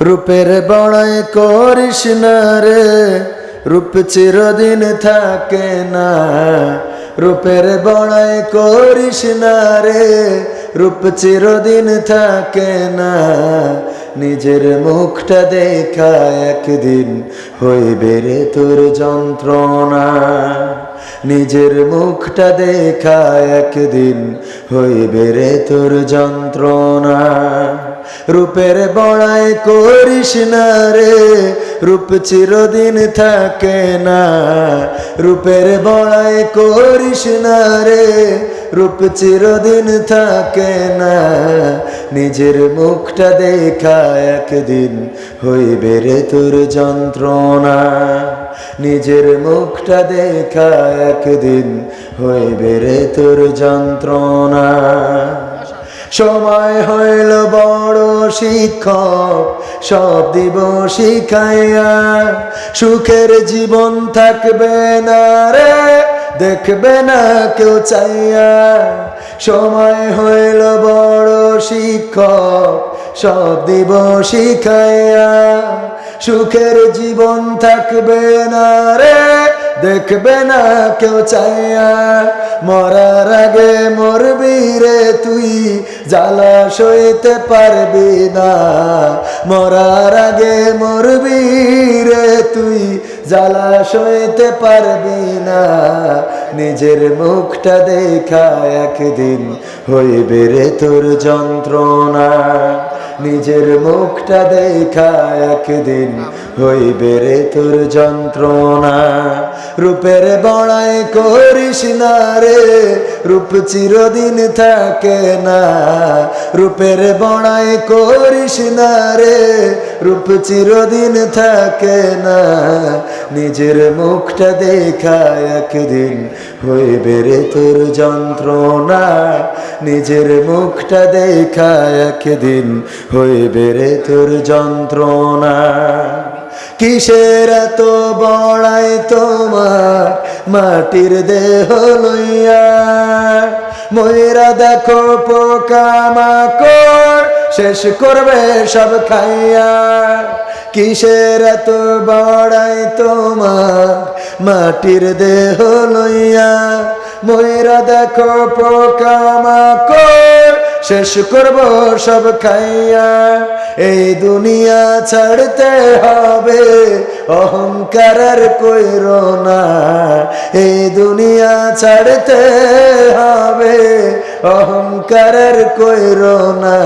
রূপের বড়াই করিস না রে, রূপ চিরদিন থাকে না। রূপের বড়াই করিস না রে, রূপ চিরদিন থাকে না। নিজের মুখটা দেখা একদিন হইবে রে তোর যন্ত্রণা। নিজের মুখটা দেখা একদিন হইবে রে তোর যন্ত্রণা। রূপের বড়াই করিস না রে, রূপ চিরদিন থাকে না। রূপের বড়াই করিস না রে, রূপ চিরদিন থাকে না। নিজের মুখটা দেখা একদিন হইবে রে তোর যন্ত্রণা। নিজের মুখটা দেখা একদিন হইবে রে তোর যন্ত্রণা। সময় হইল বড় শিক্ষক, সব দিব শিখাইয়া। সুখের জীবন থাকবে না রে, দেখবে না কেউ চাইয়া। সময় হইল বড় শিক্ষক, সব দিব শিখাইয়া। সুখের জীবন থাকবে না রে, দেখবে না কেউ চাইয়া। মরার আগে মরবি রে তুই, জ্বালা সইতে পারবি না। মরার আগে মরবি রে তুই, জ্বালা সইতে পারবি না। নিজের মুখটা দেখা একদিন হইবে রে তোর যন্ত্রণা। নিজের মুখটা দেখা একদিন হইবে রে তোর যন্ত্রণা। রূপের বড়াই করিস না রে, রূপ চিরদিন থাকে না। রূপের বড়াই করিস না রে, রূপ চিরদিন থাকে না। নিজের মুখটা দেখা একদিন হইবে রে তোর যন্ত্রণা। নিজের মুখটা দেখা একদিন হইবে রে তোর যন্ত্রণা। কিসের এত বড়াই তোমার মাটির দেহ লইয়া? ময়রা দেখো পোকামাকড় শেষ করবে সব খাইয়া। কিসের এত বড়াই তোমার মাটির দেহ লইয়া? ময়রা দেখো পোকামাকড় শেষ করব সব খাইয়া। এই দুনিয়া ছাড়তে হবে, অহংকার কইরো না। এই দুনিয়া ছাড়তে হবে, অহংকার কইরো না।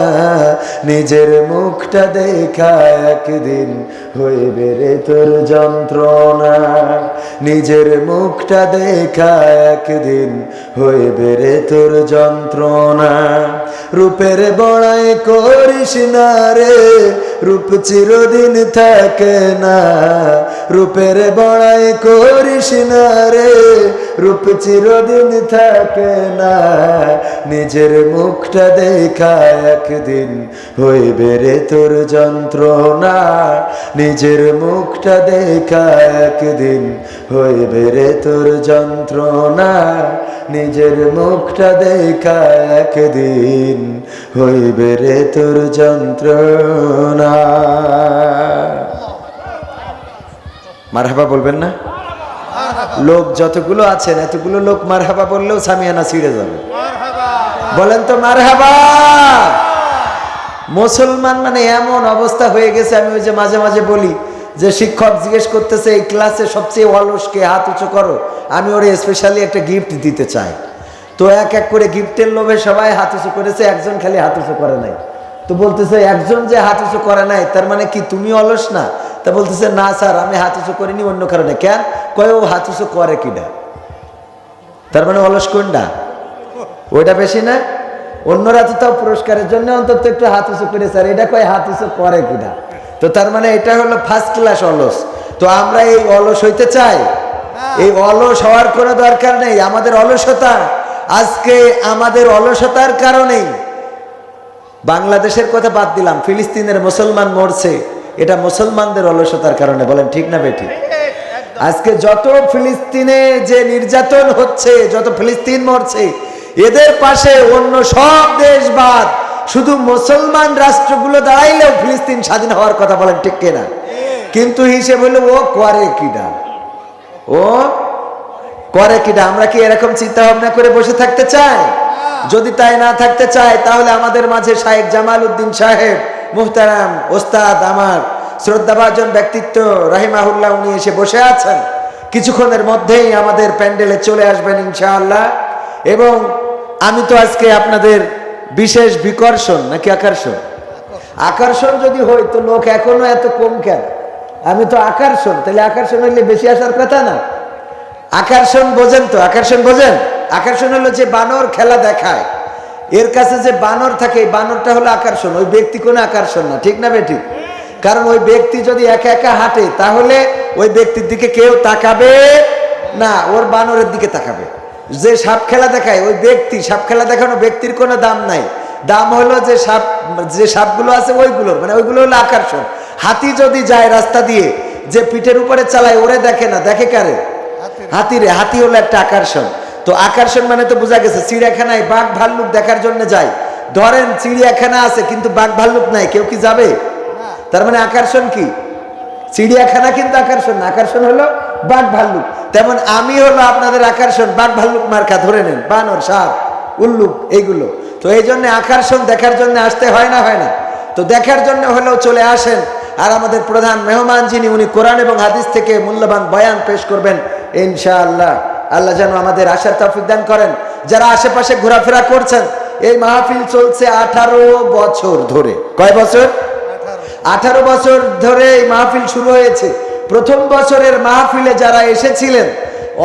নিজের মুখটা দেখা একদিন হইবে রে তোর যন্ত্রণা। নিজের মুখটা দেখা একদিন হইবে রে তোর যন্ত্রণা। রূপের বড়াই করিস না রে, রূপ চিরদিন থাকে না। রূপের বড়াই করিস না রে, রূপ চিরদিন থাকে না। নিজের মুখটা দেখা একদিন হইবে রে তোর যন্ত্রণা। নিজের মুখটা দেখা একদিন হইবে রে তোর যন্ত্রণা। নিজের মুখটা দেখা একদিন হইবে রে তোর যন্ত্রণা। মারহাবা বলবেন না? লোক যতগুলো আছেন এতগুলো লোক মারহাবা বললেও সামিয়ানা ছিঁড়ে যাবে। বলেন তো মারহাবা। মুসলমান মানে এমন অবস্থা হয়ে গেছে, আমি ওই যে মাঝে মাঝে বলি যে শিক্ষক জিজ্ঞেস করতেছে এই ক্লাসে সবচেয়ে অলসকে হাত উঁচু করো, আমি ওরে স্পেশালি একটা গিফট দিতে চাই। তো এক এক করে গিফটের লোভে সবাই হাত উঁচু করেছে, একজন খালি হাত উঁচু করে নাই। তো বলতেছে একজন যে হাত উঁচু করে নাই তার মানে কি তুমি অলস না? তা বলতেছে না স্যার, আমি হাত উঁচু করিনি অন্য কারণে। কেন? কয় ও হাত উঁচু করে কিনা, তার মানে অলস কোনটা? ওইটা বেশি না? অন্যরা তো তাও পুরস্কারের জন্য অন্তত একটু হাত উঁচু করে, স্যার এটা কয় হাত উঁচু করে কিনা। তো তার মানে এটা হলো ফার্স্ট ক্লাস অলস। তো আমরা এই অলস হইতে চাই? এই অলস হওয়ার কোনো দরকার নেই। আমাদের অলসতা, আজকে আমাদের অলসতার কারণেই বাংলাদেশের কথা বাদ দিলাম, ফিলিস্তিনের মুসলমান মরছে, এটা মুসলমানদের অলসতার কারণে। বলেন ঠিক না বেঠিক? আজকে যত ফিলিস্তিনে যে নির্যাতন হচ্ছে, যত ফিলিস্তিন মরছে, এদের পাশে অন্য সব দেশ বাদ শুধু মুসলমান রাষ্ট্রগুলো দাঁড়াইলেও ফিলিস্তিন স্বাধীন হওয়ার কথা বলেন, ঠিক কিনা? কিন্তু হিসেব হলো ও করে কিনা, ও করে কিনা। আমরা কি এরকম চিন্তা ভাবনা করে বসে থাকতে চাই? যদি তাই না থাকতে চাই, তাহলে আমাদের মাঝে শায়েখ জামাল উদ্দিন সাহেব মুহতারাম ওস্তাদ, আমার শ্রদ্ধাভাজন ব্যক্তিত্ব রাহিমাহুল্লাহ, উনি এসে বসে আছেন। কিছুক্ষণের মধ্যেই আমাদের প্যান্ডেলে চলে আসবেন ইনশাআল্লাহ। এবং আমি তো আজকে আপনাদের বিশেষ বিকর্ষণ নাকি আকর্ষণ, আকর্ষণ যদি হই তো লোক এখনো এত কম কেন? আমি তো আকর্ষণ, তাহলে আকর্ষণ হইলে বেশি আসার কথা না? আকর্ষণ বোঝেন তো? আকর্ষণ বোঝেন? আকর্ষণ হলো যে বানর খেলা দেখায়, এর কাছে যে বানর থাকে, এই বানরটা হলো আকর্ষণ, ওই ব্যক্তি কোনো আকর্ষণ না, ঠিক না বেঠিক? কারণ ওই ব্যক্তি যদি একা একা হাঁটে তাহলে ওই ব্যক্তির দিকে কেউ তাকাবে না, ওর বানরের দিকে তাকাবে। যে সাপ খেলা দেখায় ওই ব্যক্তি, সাপ খেলা দেখানো ব্যক্তির কোনো দাম নাই, দাম হলো যে সাপ, যে সাপগুলো আছে ওইগুলোর, মানে ওইগুলো হলো আকর্ষণ। হাতি যদি যায় রাস্তা দিয়ে, যে পিঠের উপরে চালায় ওরে দেখে না, দেখে কারে? হাতিরে। হাতি হলো একটা আকর্ষণ। তো আকর্ষণ মানে তো বোঝা গেছে। চিড়িয়াখানায় বাঘ ভাল্লুক দেখার জন্য যায়, ধরেন চিড়িয়াখানা আছে কিন্তু বাঘ ভাল্লুক নাই, কেউ কি যাবে? তার মানে আকর্ষণ কি? চিড়িয়াখানা কিন্তু আকর্ষণ না, আকর্ষণ হলো বাঘ ভাল্লুক। তেমন আমি হলো আপনাদের আকর্ষণ, বাঘ ভাল্লুক মার্কা ধরে নেন, বানর সাপ উল্লুক এইগুলো। তো এই জন্য আকর্ষণ দেখার জন্য আসতে হয় না, হয় না? তো দেখার জন্য হলেও চলে আসেন। আর আমাদের প্রধান মেহমান যিনি, উনি কোরআন এবং হাদিস থেকে মূল্যবান বয়ান পেশ করবেন ইনশাআল্লাহ। আল্লাহ যেন আমাদের আশার তৌফিক দান করেন। যারা আশেপাশে ঘোরাফেরা করছেন, এই মাহফিল চলছে 18 বছর ধরে। কয় বছর? 18 বছর ধরে এই মাহফিল শুরু হয়েছে। প্রথম বছরের মাহফিলে যারা এসেছিলেন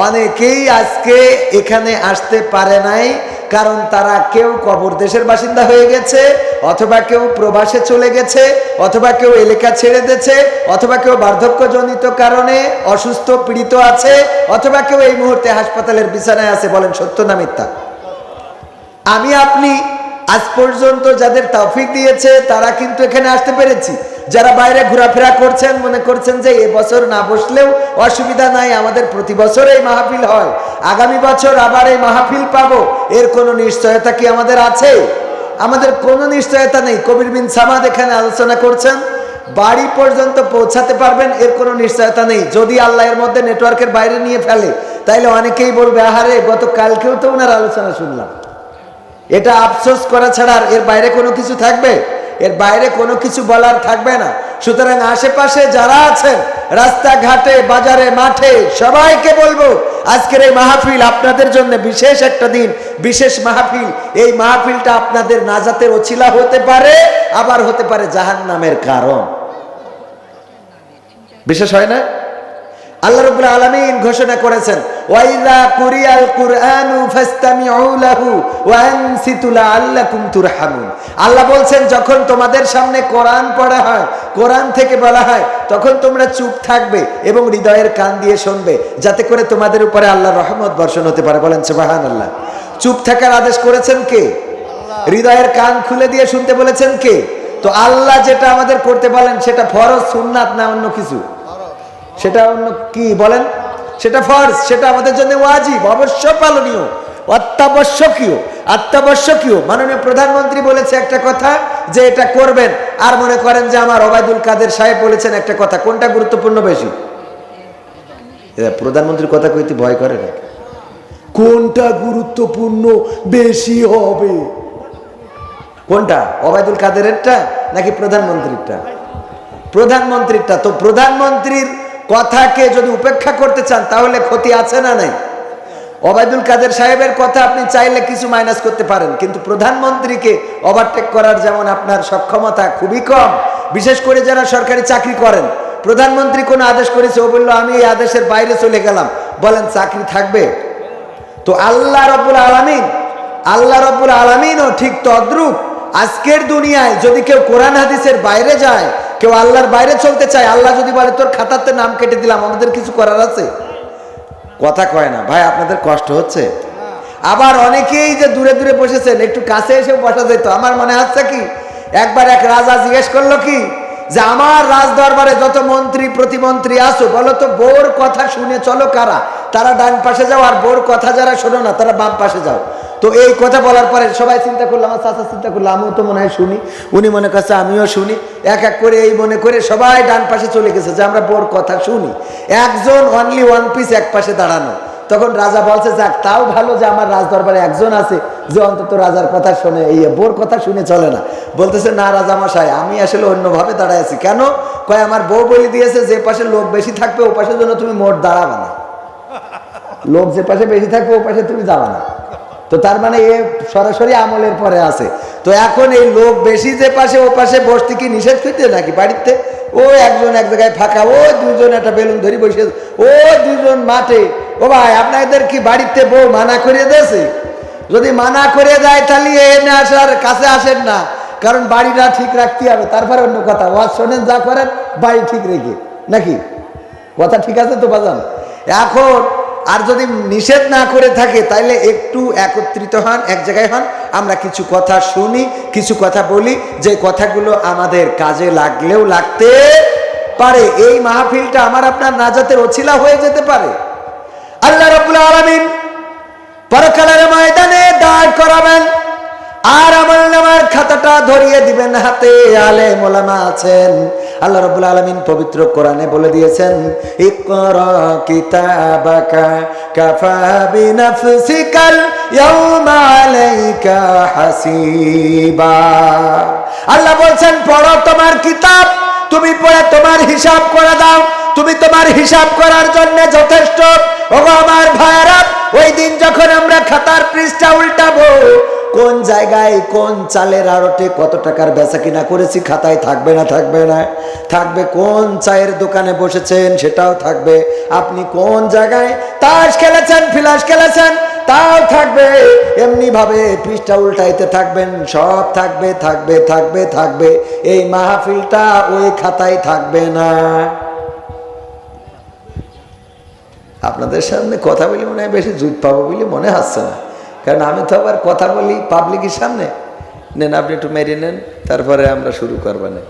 অনেকেই আজকে এখানে আসতে পারে নাই, কারণ তারা কেউ কবর দেশের বাসিন্দা হয়ে গেছে, অথবা কেউ প্রবাসে চলে গেছে, অথবা কেউ এলাকা ছেড়ে দিয়েছে, অথবা কেউ বার্ধক্যজনিত কারণে অসুস্থ পীড়িত আছে, অথবা কেউ এই মুহূর্তে হাসপাতালের বিছানায় আছে। বলেন সত্য না মিথ্যা? আমি আপনি আজ পর্যন্ত যাদের তৌফিক দিয়েছে তারা কিন্তু এখানে আসতে পেরেছি। যারা বাইরে ঘোরাফেরা করছেন, মনে করছেন যে এবছর না বসলেও অসুবিধা নাই, আমাদের প্রতি বছর এই মাহফিল হয়, আগামী বছর আবার এই মাহফিল পাবো, এর কোনো নিশ্চয়তা কি আমাদের আছে? আমাদের কোনো নিশ্চয়তা নেই। কবির বিন সামাদ এখানে আলোচনা করছেন, বাড়ি পর্যন্ত পৌঁছাতে পারবেন, এর কোনো নিশ্চয়তা নেই। যদি আল্লাহ এর মধ্যে নেটওয়ার্কের বাইরে নিয়ে ফেলে, তাইলে অনেকেই বলবে আহারে গতকালকেও তো ওনার আলোচনা শুনলাম। এটা আফসোস করা ছাড়া আর এর বাইরে কোনো কিছু থাকবে? এর বাইরে কোনো কিছু বলার থাকবে না। সুতরাং আশেপাশে যারা আছেন, রাস্তাঘাটে, বাজারে, মাঠে, সবাইকে বলবো আজকের এই মাহফিল আপনাদের জন্য বিশেষ একটা দিন, বিশেষ মাহফিল। এই মাহফিলটা আপনাদের নাজাতের ওছিলা হতে পারে, আবার হতে পারে জাহান্নামের কারণ। বিশেষ হয় না? আল্লাহ রাব্বুল আলামিন ঘোষণা করেছেন, ওয়াইযা কুরিয়াল কুরআনু ফাসতামিউ লাহু ওয়া আনসিতু লাআল্লাকুম তুরহামুন। আল্লাহ বলছেন, যখন তোমাদের সামনে কোরআন পড়া হয়, কোরআন থেকে বলা হয়, তখন তোমরা চুপ থাকবে এবং হৃদয়ের কান দিয়ে শুনবে, যাতে করে তোমাদের উপরে আল্লাহর রহমত বর্ষণ হতে পারে। বলেন সুবহানাল্লাহ। চুপ থাকার আদেশ করেছেন কে? হৃদয়ের কান খুলে দিয়ে শুনতে বলেছেন কে? তো আল্লাহ যেটা আমাদের করতে বলেন সেটা ফরজ, সুন্নাত না অন্য কিছু? সেটা অন্য কি বলেন? সেটা ফরজ, সেটা আমাদের জন্য ওয়াজিব, অবশ্য পালনীয়, অত্যাবশ্যকীয়। অত্যাবশ্যকীয় মাননীয় প্রধানমন্ত্রী বলেছে একটা কথা যে এটা করবেন, আর মনে করেন যে আমার ওবায়দুল কাদের সাহেব বলেছেন একটা কথা, কোনটা গুরুত্বপূর্ণ বেশি? প্রধানমন্ত্রীর কথা কইতে ভয় করে না? কোনটা গুরুত্বপূর্ণ বেশি হবে? কোনটা? ওবায়দুল কাদেরেরটা নাকি প্রধানমন্ত্রীরটা? প্রধানমন্ত্রীরটা। তো প্রধানমন্ত্রীর কথাকে যদি উপেক্ষা করতে চান তাহলে ক্ষতি আছে না নাই? ওবায়দুল কাদের সাহেবের কথা আপনি চাইলে কিছু মাইনাস করতে পারেন, কিন্তু প্রধানমন্ত্রীকে ওভারটেক করার যেমন আপনার সক্ষমতা খুবই কম। বিশেষ করে যারা সরকারি চাকরি করেন, প্রধানমন্ত্রী কোনো আদেশ করেছে, ও বললো আমি এই আদেশের বাইরে চলে গেলাম, বলেন চাকরি থাকবে? তো আল্লাহ রাব্বুল আলামিন, আল্লাহ রাব্বুল আলামিনও ঠিক তদ্রূপ আজকের দুনিয়ায় যদি কেউ কোরআন হাদিসের বাইরে যায়, কেউ আল্লাহর বাইরে চলতে চায়, আল্লাহ যদি বলে তোর খাতাতে নাম কেটে দিলাম, আমাদের কিছু করার আছে? কথা কয় না ভাই, আপনাদের কষ্ট হচ্ছে। আবার অনেকেই যে দূরে দূরে বসেছেন, একটু কাছে এসে বসা যেত। আমার মনে হচ্ছে কি, একবার এক রাজা জিজ্ঞেস করলো কি যে আমার রাজ দরবারে যত মন্ত্রী প্রতিমন্ত্রী আসো, বলো তো বোর কথা শুনে চলো কারা? তারা ডান পাশে যাও, আর বোর কথা যারা শোনো না তারা বাম পাশে যাও। তো এই কথা বলার পরে সবাই চিন্তা করলো, আমার চাচা চিন্তা করলো আমিও তো মনে হয় শুনি, উনি মনে করছে আমিও শুনি, এক এক করে এই মনে করে সবাই ডান পাশে চলে গেছে যে আমরা বোর কথা শুনি। একজন অনলি ওয়ান পিস এক পাশে দাঁড়ানো। তখন রাজা বলছে যাক তাও ভালো যে আমার রাজদরবারে একজন আছে যে অন্তত রাজার কথা শুনে, এই বোর কথা শুনে চলে না। বলতেছে না রাজা মশাই, আমি আসলে অন্যভাবে দাঁড়ায় আছি। কেন? কয় আমার বউ বলে দিয়েছে যে পাশে লোক বেশি থাকবে ও পাশের জন্য তুমি মোট দাঁড়াবা না, লোক যে পাশে বেশি থাকবে ও পাশে তুমি যাবা না। তো তার মানে এ সরাসরি আমলের পরে আছে। তো এখন এই লোক বেশি যে পাশে ও পাশে বসতে কি নিষেধ করতে নাকি বাড়িতে? ও একজন এক জায়গায় ফাঁকা, ও দুজন একটা বেলুন ধরি বসে, ও দুজন মাঠে। ও ভাই আপনাদের কি বাড়িতে বউ মানা করে দিয়েছে? যদি মানা করে দেয় তাহলে এনে আসার কাছে আসেন না, কারণ বাড়িটা ঠিক রাখতে হবে। তারপরে অন্য কথা, ওয়াজ শোনেন যা করেন বাড়ি ঠিক রেখে, নাকি কথা ঠিক আছে তো বাজান? এখন আর যদি নিষেধ না করে থাকে তাইলে একটু একত্রিত হন, এক জায়গায় হন, আমরা কিছু কথা শুনি, কিছু কথা বলি, যে কথাগুলো আমাদের কাজে লাগলেও লাগতে পারে। এই মাহফিলটা আমার আপনার নাজাতের ওছিলা হয়ে যেতে পারে। আল্লাহ রাব্বুল আলামিন পরকালের ময়দানে দাঁড় করাবেন, আর আমলনামার খাতাটা ধরিয়ে দিবেন হাতে। আলেম ওলামা আছেন, আল্লাহ রাব্বুল আলামিন পবিত্র কোরআনে বলে দিয়েছেন ইকরা কিতাবাকা কাফা বিনাফসিকাল ইয়াউমা আলাইকা হাসিবা। আল্লাহ বলছেন পড়ো তোমার কিতাব, তুমি পড়ে তোমার হিসাব করে দাও, তুমি তোমার হিসাব করার জন্য যথেষ্ট। ওগো আমার ভাইরা, ওই দিন যখন আমরা খাতার পৃষ্ঠা উল্টাবো, কোন জায়গায় কোন চালের আড়তে কত টাকার বেচা কিনা করেছি খাতায় থাকবে না থাকবে না থাকবে। কোন চায়ের দোকানে বসেছেন সেটাও থাকবে। আপনি কোন জায়গায় তাস খেলেছেন ফিলাস খেলেছেন তাও থাকবে। এমনি ভাবে পৃষ্ঠা উল্টাইতে থাকবেন, সব থাকবে থাকবে থাকবে থাকবে। এই মাহফিলটা ওই খাতায় থাকবে না। আপনাদের সামনে কথা বলি মনে হয় বেশি জুত পাবো বলে মনে হচ্ছে না, কারণ আমি তো আবার কথা বলি পাবলিকের সামনে। নেন আপনি একটু মেরে নেন, তারপরে আমরা শুরু করবো না।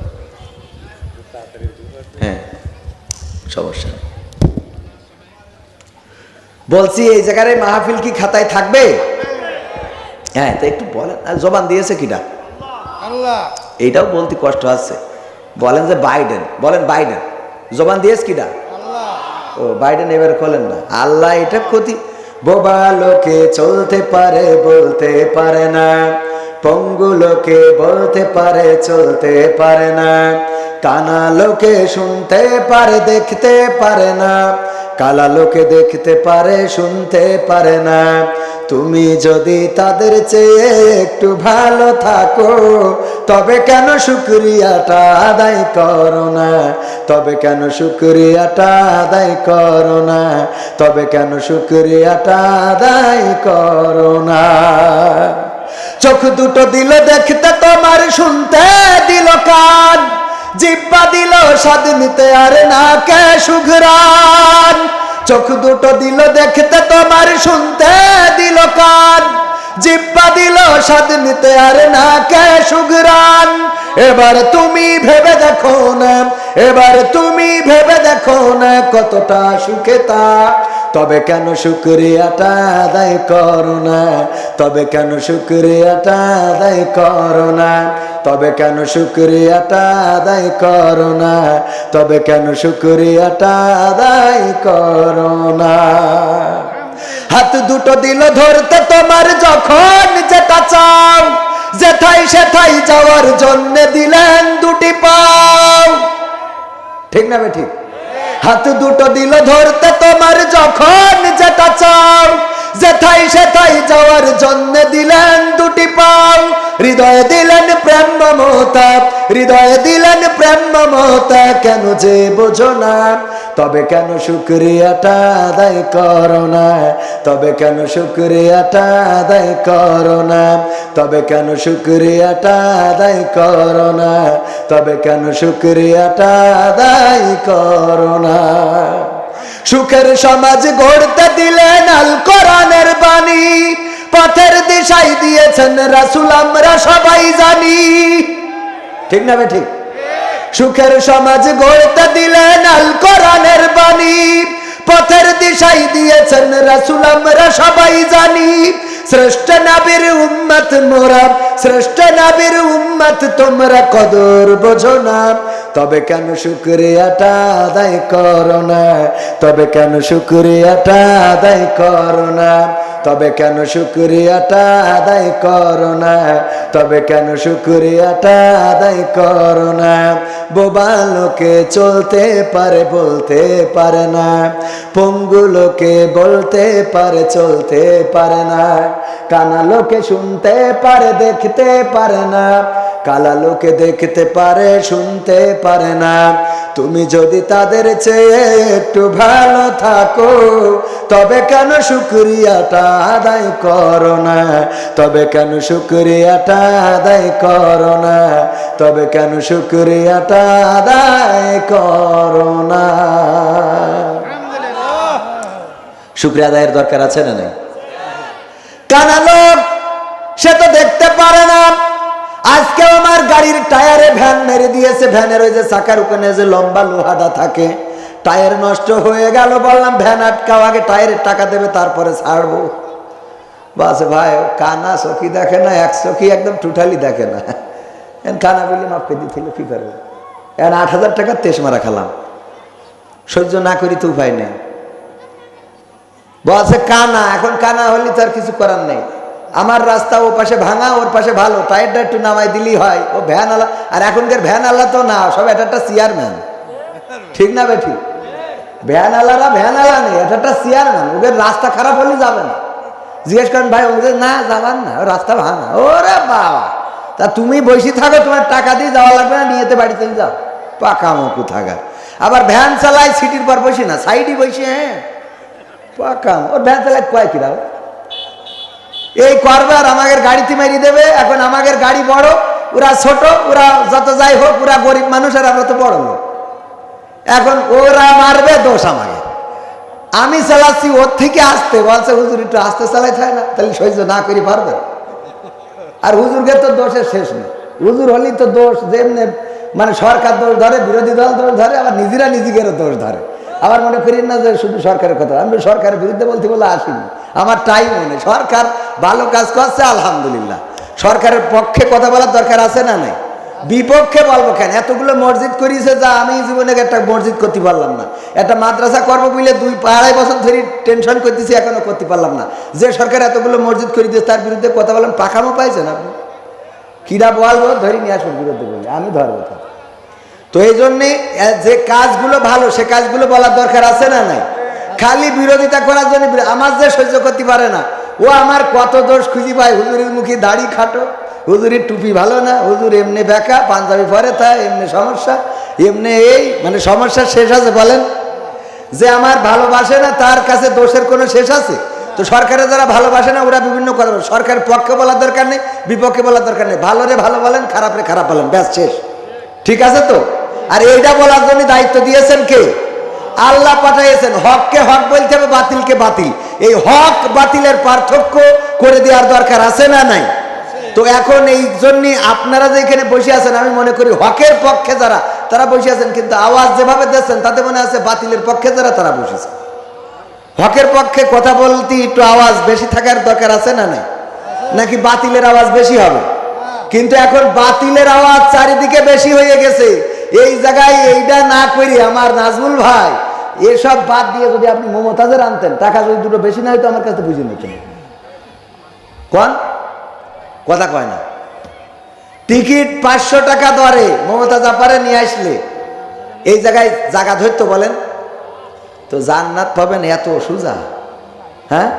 হ্যাঁ সমস্যা নেই। বলছি এই জায়গায় মাহফিল কি খাতায় থাকবে? হ্যাঁ তো একটু বলেন। আর জবান দিয়েছে কিনা? আল্লাহ। এইটাও বলতে কষ্ট আছে। বলেন যে বাইডেন, বলেন বাইডেন। জবান দিয়েছে কিনা? আল্লাহ। ও বাইডেন এবার বলেন না। আল্লাহ এটা ক্ষতি। বোবা লোকে চলতে পারে বলতে পারে না, পঙ্গু লোকে বলতে পারে চলতে পারে না, কানা লোকে শুনতে পারে দেখতে পারে না, কালা লোকে দেখতে পারে শুনতে পারে না। তুমি যদি তাদের চেয়ে একটু ভালো থাকো তবে কেন শুকরিয়াটা আদায় করো না? তবে কেন শুকরিয়াটা আদায় করো না? তবে কেন শুকরিয়াটা আদায় করো না? চোখ দুটো দিল দেখতে তোমার, শুনতে দিল কান, জিহ্বা দিল স্বাদ নিতে আর নাকে সুঘ্রাণ। চোখ দুটো দিল দেখতে তোমার, শুনতে দিল কান, জিহ্বা দিল স্বাদ নিতে আর নাকে সুঘ্রাণ। এবার তুমি ভেবে দেখো না, এবার তুমি ভেবে দেখো না কতটা সুখে তা। তবে কেন শুকরিয়াটা আদায় করো না? তবে কেন শুকরিয়াটা আদায় করো না? তবে কেন শুকরিয়াটা আদায় করো না? তবে কেন শুকরিয়াটা আদায় করো না? হাত দুটো দিল ধরতে তোমার যখন যেটা চাও, যেথায় সেথায় যাওয়ার জন্য দিলেন দুটি পাও। ঠিক না বে ঠিক? হাত দুটো দিল ধরতে তোমার যখন যেটা চাও, যেথায় সেথায় যাওয়ার জন্য দিলেন দুটি পাও। হৃদয়ে দিলেন প্রেম মমতা, হৃদয়ে দিলেন প্রেম মমতা, কেন যে বোঝো না? তবে কেন শুকরিয়াটা আদায় করো না? তবে কেন শুকরিয়াটা আদায় করো না? তবে কেন শুকরিয়াটা আদায় করো না? তবে কেন শুকরিয়াটা আদায় করো না? সুখের সমাজ গড়তে দিলেন আল কোরআনের বাণী, পথের দিশাই দিয়েছেন রাসূল আমরা সবাই জানি। ঠিক না বে ঠিক? সুখের সমাজ গড়তে দিলেন আল কোরআনের বাণী, পথের দিশাই দিয়েছেন রাসূল আমরা সবাই জানি। শ্রেষ্ঠ নবীর উম্মত মোরা, শ্রেষ্ঠ নবীর উম্মত তোমরা কদর বোঝো না, তবে কেন শুকরিয়াটা আদায় করো না, তবে কেন শুকরিয়াটা আদায় করো না, তবে কেন শুকরিয়াটা আদায় করো না, তবে কেন শুকরিয়াটা আদায় করো না। বোবা লোকে চলতে পারে বলতে পারে না, পঙ্গু লোকে বলতে পারে চলতে পারে না, কানা লোকে শুনতে পারে দেখতে পারে না, কালা লোকে দেখতে পারে শুনতে পারে না। তুমি যদি তাদের চেয়ে একটু ভালো থাকো, তবে কেন শুকরিয়াটা আদায় করো না, তবে কেন শুকরিয়াটা আদায় করো না, তবে কেন শুকরিয়াটা আদায় করো না। শুকরিয়া আদায়ের দরকার আছে না নাই? কানা লোক সে তো দেখতে পারে না। আজকে আমার গাড়ির টায়ারে ভ্যান মেরে দিয়েছে, ভ্যানের ওই যে চাকার ওখানে যে লম্বা লোহাটা থাকে, টায়ার নষ্ট হয়ে গেল। বললাম ভ্যান আটকাও, আগে টায়ারের টাকা দেবে তারপরে ছাড়বো। বাস ভাই কানা চোখি দেখে না, এক চোখি একদম টোটালি দেখে না। কানা বলে মাপকে দিয়েছিল কি করবো, এখন 8,000 টাকার তেস মারা খেলাম, সহ্য না করি তো উপায় নেই। বলছে কানা, এখন কানা হলে তো আর কিছু করার নেই। আমার রাস্তা ও পাশে ভাঙা, ওর পাশে ভালো, টায়ারটা একটু নামাই দিলেই হয়। ও ভ্যান আলা, আর এখনকার ভ্যান আলা তো না, সব এটা একটা চেয়ারম্যান, ঠিক না বেঠিক? ভ্যান আলারা ভ্যান আলা নেই, এটা একটা চেয়ারম্যান। ওদের রাস্তা খারাপ হলে যাবে না, জিজ্ঞেস করেন ভাই ওদের, না যাবার না, রাস্তা ভাঙা। ওরে বাবা, তা তুমি বসে থাকো, তোমার টাকা দিয়ে যাওয়া লাগবে না, নিয়েতে বাড়িতে যাও, পাকা মকু থাকা। আবার ভ্যান চালায় সিটির পর বসে না, সাইডে বসে, হ্যাঁ পাকা। ওর ভ্যান চালায় কয় কিরাও এই করবে, আর আমাদের গাড়িতে মারিয়ে দেবে। এখন আমাদের গাড়ি বড়, ওরা ছোট, ওরা যত যাই হোক ওরা গরিব মানুষ, আর আমরা তো বড় লোক। এখন ওরা মারবে, দোষ আমাকে। আমি চালাচ্ছি, ওর থেকে আসতে বলছে হুজুর একটু আসতে চালাই থাকে না, তাহলে সহ্য না করি পারবে। আর হুজুরকে তো দোষের শেষ নেই, হুজুর হলেই তো দোষ যেমনি, মানে সরকার দোষ ধরে, বিরোধী দল দোষ ধরে, আবার নিজেরা নিজেদেরও দোষ ধরে। আবার মনে করি না যে শুধু সরকারের কথা, আমি সরকারের বিরুদ্ধে বলতে বলে আসিনি, আমার টাইম নেই। সরকার ভালো কাজ করছে আলহামদুলিল্লাহ, সরকারের পক্ষে কথা বলার দরকার আছে না নাই? বিপক্ষে বলবো কেন? এতগুলো মসজিদ করিয়েছে, যা আমি জীবনে একটা মসজিদ করতে পারলাম না। একটা মাদ্রাসা করবো বলে 2-2.5 বছর ধরে টেনশন করতেছি, এখনো করতে পারলাম না। যে সরকার এতগুলো মসজিদ করে দিয়েছে তার বিরুদ্ধে কথা বললাম, পাকামো পাইছেন আপনি? কিরা বলবো, ধরে নিয়ে আসুন বিরুদ্ধে বলে, আমি ধরবো। তো এই জন্যে যে কাজগুলো ভালো সে কাজগুলো বলার দরকার আছে না নাই? খালি বিরোধিতা করার জন্য, আমার যে সহ্য করতে পারে না, ও আমার কত দোষ খুঁজি পায়। হুজুরের মুখে দাড়ি খাটো, হুজুরের টুপি ভালো না, হুজুর এমনি বেকা, পাঞ্জাবি পরে তা এমনি সমস্যা, এমনি এই মানে সমস্যার শেষ আছে বলেন? যে আমার ভালোবাসে না তার কাছে দোষের কোনো শেষ আছে? তো সরকারে যারা ভালোবাসে না ওরা বিভিন্ন কথা বলে, সরকারের পক্ষে বলার দরকার নেই, বিপক্ষে বলার দরকার নেই, ভালো রে ভালো বলেন, খারাপ রে খারাপ বলেন, ব্যাস শেষ। ঠিক আছে তো? আর এইটা বলার জন্য দায়িত্ব দিয়েছেন কে? আল্লাহ পাঠাইয়েছেন। হককে হক বলতে হবে, বাতিলকে বাতিল। এই হক বাতিলের পার্থক্য করে দেওয়ার দরকার আছে না নাই? তো এখন এই জন্য আপনারা যে এখানে বসে আছেন, আমি মনে করি হকের পক্ষে যারা তারা বসে আছেন, কিন্তু আওয়াজ যেভাবে দিচ্ছেন তাতে মনে আছে বাতিলের পক্ষে যারা তারা বসেছে। হকের পক্ষে কথা বলতে একটু আওয়াজ বেশি থাকার দরকার আছে না নাই? নাকি বাতিলের আওয়াজ বেশি হবে? কিন্তু এখন বাতিলের আওয়াজ চারিদিকে বেশি হয়ে গেছে। এই জায়গায় এইটা না করি আমার নাজমুল ভাই, এসব বাদ দিয়ে যদি আপনি মমতাজের আনতেন, টাকা যদি দুটো বেশি না হয়তো আমার কাছে বুঝে নিতেন। কোন কথা কয় না? টিকিট 500 টাকা দরে মমতাজ আপারে নিয়ে আসলে এই জায়গায় জায়গা ধরতো বলেন তো? জান্নাত পাবেন এত সোজা? হ্যাঁ,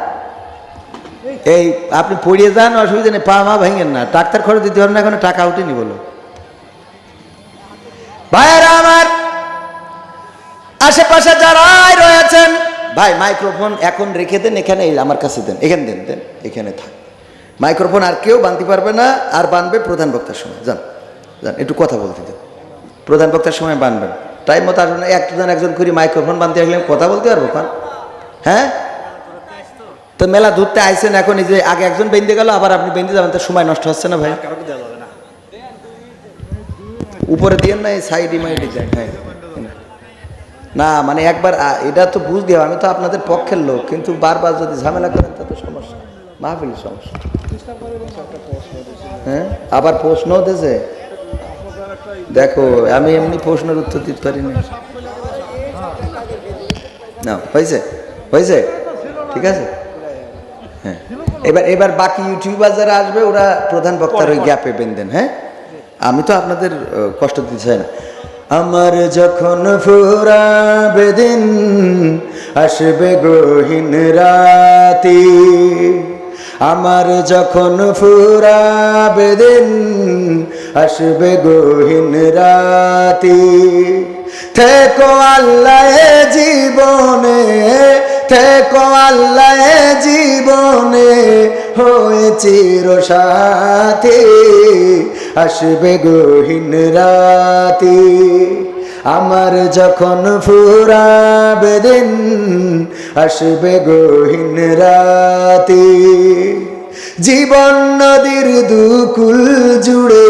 এই আপনি পড়িয়ে যান, অসুবিধা নেই, পা মা ভাঙেন না, ডাক্তার খরচ দিতে পারেন না, এখন টাকা উঠেনি বলো। ভাইয়েরা আমার, আশেপাশে যারাই রয়েছেন ভাই, মাইক্রোফোন এখন রেখে দেন, এখানে আমার কাছে দেন, এখানে দেন, দেন এখানে থাক। মাইক্রোফোন আর কেউ বানতে পারবে না, আর বানবে প্রধান বক্তার সময়। যান যান, একটু কথা বলতে দেন, প্রধান বক্তার সময় বানবেন, টাইম মতো আসবেন। একজন করে মাইক্রোফোন বানতে আসলে কথা বলতে পারবো কান? হ্যাঁ, তো মেলা ধরতে আইসেন, এখন এই যে আগে একজন বেঁধে গেল, আবার আপনি বেঁধে যাবেন, তার সময় নষ্ট হচ্ছে না ভাই? উপরে দিয়েন না, এই সাইডে মাইডে যায়। হ্যাঁ না, মানে একবার এটা তো বুঝ দিয়ে, আমি তো আপনাদের পক্ষের লোক, কিন্তু বারবার যদি ঝামেলা করেন তা তো সমস্যা। মাহফিল সমস্যা। হ্যাঁ, আবার প্রশ্ন দিয়েছে। দেখো আমি এমনি প্রশ্নের উত্তর দিতে পারি না। হয়েছে হয়েছে, ঠিক আছে। হ্যাঁ, এবার বাকি ইউটিউবার যারা আসবে ওরা প্রধান বক্তার ওই গ্যাপে বেঁধেন। হ্যাঁ, আমি তো আপনাদের কষ্ট দিতে চাই না। আমার যখন ফুরাবে দিন, আসবে গহীন রাতি। আমার যখন ফুরাবে দিন, আসবে গহীন রাতি। থেকো আল্লাহ জীবনে, থেকো আল্লাহ জীবনে, হয়ে চির সাথী। আসবে গহীন রাতি। আমার যখন ফুরাবে দিন, আসবে গহীন রাতি। জীবন নদীর দুকুল জুড়ে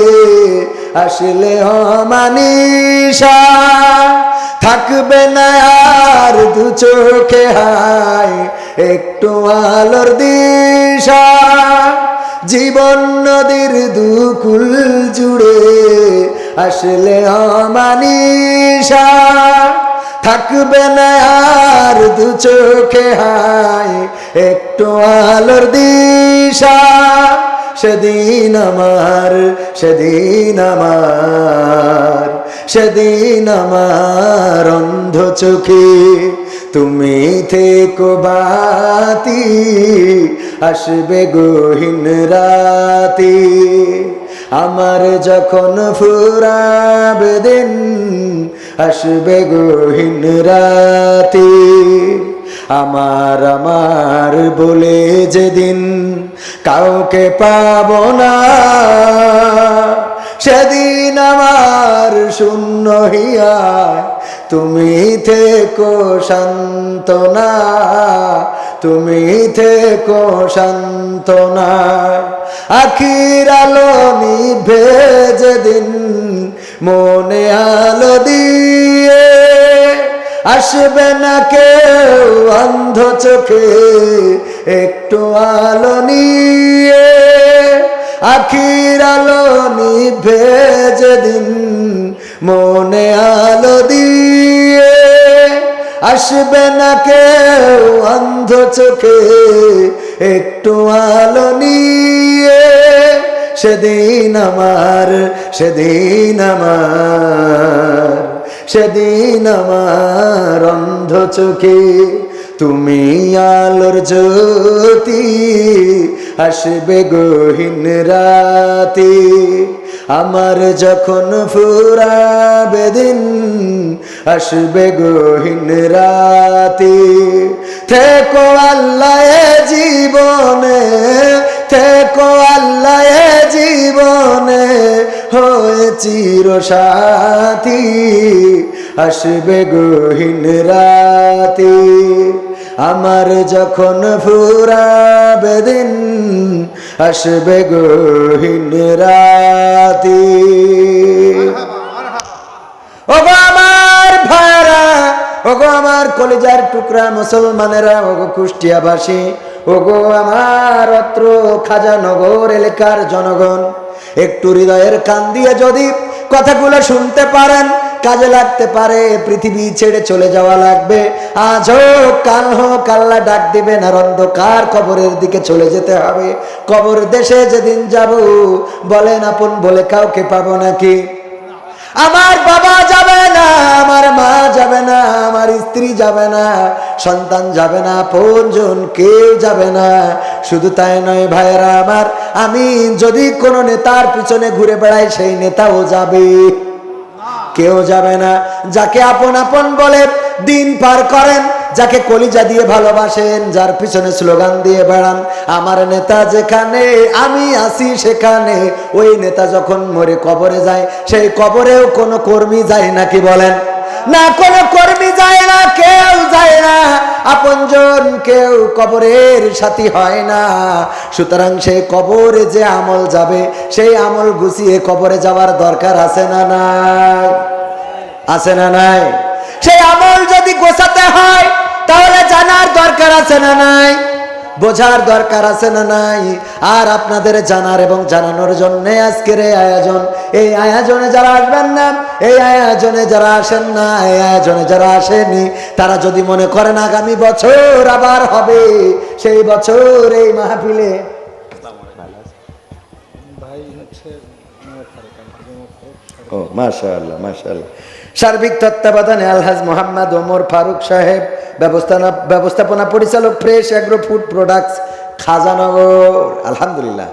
আসলে অমানিসা, থাকবে না আর দু চোখে হায় একটু আলোর দিশা। জীবন নদীর দুকুল জুড়ে আসলে অমানিসা, থাকবে না আর দু চোখে হায় একটু আলোর দিশা। সেদিন আমার, সেদিন আমার, সেদিন আমার অন্ধ চোখে তুমি থেকো বাতি। আসবে গহীন রাতি। আমার যখন ফুরাবে দিন, আসবে গহীন রাতি। আমার আমার বলে যেদিন কাউকে পাবো না, সেদিন আমার শূন্য হিয়ায় তুমি থেকো সান্ত্বনা, তুমি থেকো সান্ত্বনা। আখির আলো নিভে যেদিন মনে আলো দিয়ে, আসবে না কেউ অন্ধ চোখে একটু আলো নিয়ে। আখির আলো নিভে যেদিন মনে আলো দিয়ে, আসবে না কেউ অন্ধ চোখে একটু আলো নিয়ে। সেদিন আমার, সেদিন আমার, সেদিন আমার অন্ধ চোখে তুমি আলোর জ্যোতি। আসবে গহীন রাতি। আমার যখন ফুরাবে দিন, আসবে গহীন রাতি। থেকো আল্লাহ জীবনে, থেকো আল্লাহ জীবনে, হয়ে চির সাথী। আসবে গহীন রাতি। আমার যখন ফুরাবে দিন, আসবে গহীন রাতি। ওগো আমার ভাইরা, ওগো আমার কলিজার টুকরা মুসলমানেরা, ওগো কুষ্টিয়াবাসী, ওগো আমার অত্র খাজানগর এলাকার জনগণ, একটু হৃদয়ের কান দিয়ে যদি কথাগুলো শুনতে পারেন, কাজে লাগতে পারে। পৃথিবী ছেড়ে চলে যাওয়া লাগবে, আজ হোক কাল হোক আল্লাহ ডাক দিবেন, আর অন্ধকার কবরের দিকে চলে যেতে হবে। কবর দেশে যেদিন যাব, বলেন আপন বলে কাউকে পাবো নাকি? আমার বাবা যাবে না, আমার মা যাবে না, আমার স্ত্রী যাবে না, সন্তান যাবে না, আপনজন কেউ যাবে না। শুধু তাই নয় ভাইয়েরা আমার, আমি যদি কোনো নেতার পিছনে ঘুরে বেড়াই, সেই নেতাও যাবে, কেউ যাবে না। যাকে আপন আপন বলে দিন পার করেন, যাকে কলিজা দিয়ে ভালোবাসেন, যার পিছনে স্লোগান দিয়ে বেড়ান, আমার নেতা যেখানে আমি আসি সেখানে, ওই নেতা যখন মরে কবরে যায়, সেই কবরেও কোনো কর্মী যায় নাকি বলেন? না, কোনো কর্মী যায় না, কেউ যায় না, আপনজন কেউ কবরের সাথী হয় না। সুতরাং সেই কবরে যে আমল যাবে, সেই আমল গুছিয়ে কবরে যাওয়ার দরকার আছে না নাই? আছে না নাই? সেই আমল যদি গোছাতে হয়, তাহলে জানার দরকার আছে না নাই? বোঝার দরকার আছে না নাই? আর আপনাদের জানার এবং জানানোর জন্য আজকের এই আয়োজন। এই আয়োজনে যারা আসবেন না, এই আয়োজনে যারা আসেন না, এই আয়োজনে যারা আসেনি, তারা যদি মনে করেন আগামী বছর আবার হবে, সেই বছর এই মাহফিলে ও মাশাআল্লাহ মাশাআল্লাহ সার্বিক তত্ত্বাবধানে আলহাজ মোহাম্মদ ওমর ফারুক সাহেব, ব্যবস্থাপনা পরিচালক, fresh agro food products, Khajanagar. আলহামদুলিল্লাহ।